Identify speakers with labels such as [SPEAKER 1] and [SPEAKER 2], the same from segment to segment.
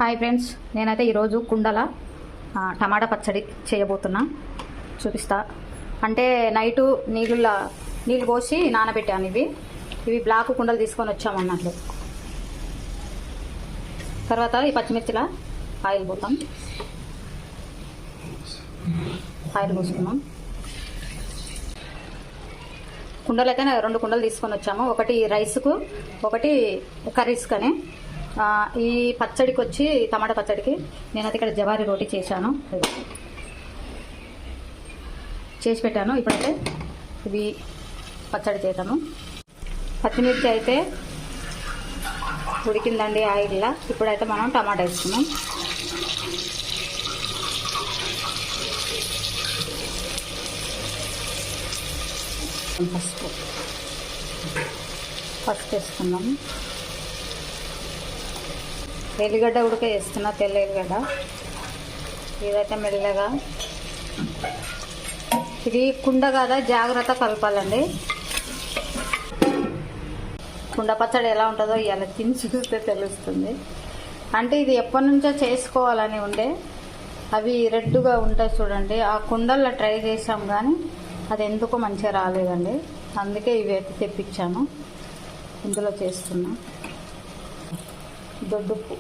[SPEAKER 1] Hi friends, నేనైతే ఈరోజు కుండల టమాటా పచ్చడి చేయబోతున్నా. చూపిస్తా. అంటే నైటు నీళ్ళు పోసి నానబెట్టాను. ఇవి బ్లాక్ కుండలు తీసుకొని వచ్చామన్నట్లు. తర్వాత ఈ పచ్చిమిర్చిలా ఆయిల్ పోతాం. ఆయిల్ పోసుకున్నాం. కుండలు అయితే 2 కుండలు తీసుకొని వచ్చాము. ఒకటి రైస్కు, ఒకటి కర్రీస్కని. ఈ పచ్చడికి వచ్చి టమాటా పచ్చడికి నేనైతే ఇక్కడ జవారీ రోటీ చేశాను, చేసి పెట్టాను. ఇప్పుడైతే ఇవి పచ్చడి చేద్దాము. పచ్చిమిర్చి అయితే ఉడికిందండి ఆయిల్లా. ఇప్పుడైతే మనం టమాటా వేసుకున్నాం. పసుపు వేసుకున్నాము. ఎల్లిగడ్డ ఉడక వేస్తున్నా, తెల్ల ఎల్లిగడ్డ. ఇదైతే మెల్లగా, ఇది కుండ కదా, జాగ్రత్త కలపాలండి. కుండ పచ్చడి ఎలా ఉంటుందో ఇలా తిని చూస్తే తెలుస్తుంది. అంటే ఇది ఎప్పటి నుంచో చేసుకోవాలని ఉండే, అవి రెడ్గా ఉంటాయి చూడండి. ఆ కుండల్లో ట్రై చేసాం కానీ అది ఎందుకో మంచిగా రాలేదండి. అందుకే ఇవి అయితే తెప్పించాను. ఇందులో చేస్తున్నా. దొడ్డుప్పు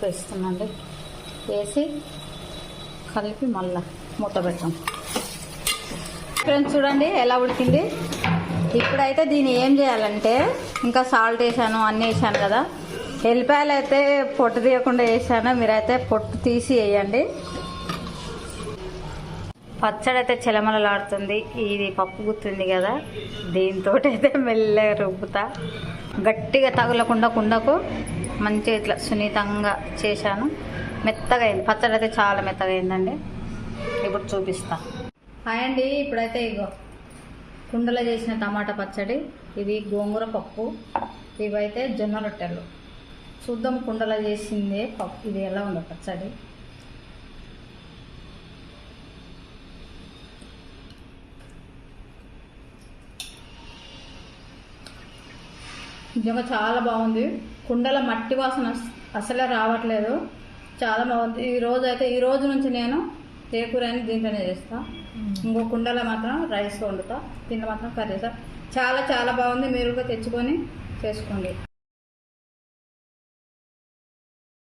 [SPEAKER 1] వేస్తున్నాండి. వేసి కలిపి మళ్ళా మూత పెట్టాం. ఫ్రెండ్స్ చూడండి ఎలా ఉడికింది. ఇప్పుడైతే దీన్ని ఏం చేయాలంటే, ఇంకా సాల్ట్ వేసాను, అన్నీ వేసాను కదా. ఎల్లిపాయలు అయితే పొట్టు తీయకుండా వేసాను. మీరైతే పొట్టు తీసి వేయండి. పచ్చడి అయితే చిలమలలాడుతుంది. ఇది పప్పు గుత్తుంది కదా, దీంతో అయితే మెల్లగా రుబ్బుతా. గట్టిగా తగలకుండా కుండకు మంచిగా ఇట్లా సున్నితంగా చేశాను. మెత్తగా అయింది పచ్చడి అయితే, చాలా మెత్తగా అయిందండి. ఇప్పుడు చూపిస్తా. హాయ్ అండి, ఇప్పుడైతే ఇగో కుండలో చేసిన టమాటా పచ్చడి. ఇవి గోంగూర పప్పు, ఇవైతే జొన్న రొట్టెలు. చూద్దాం కుండలో చేసిందే పప్పు ఇది ఎలా ఉందో పచ్చడి. నిజంగా చాలా బాగుంది. కుండల మట్టి వాసన అసలే రావట్లేదు. చాలా బాగుంది. ఈ రోజు నుంచి నేను ఏ కూర అయినా దీంట్లోనే చేస్తాను. ఇంకో కుండలో మాత్రం రైస్ వండుతా, దీంట్లో మాత్రం కర్రీ. చాలా చాలా బాగుంది. మీరు కూడా తెచ్చుకొని చేసుకోండి.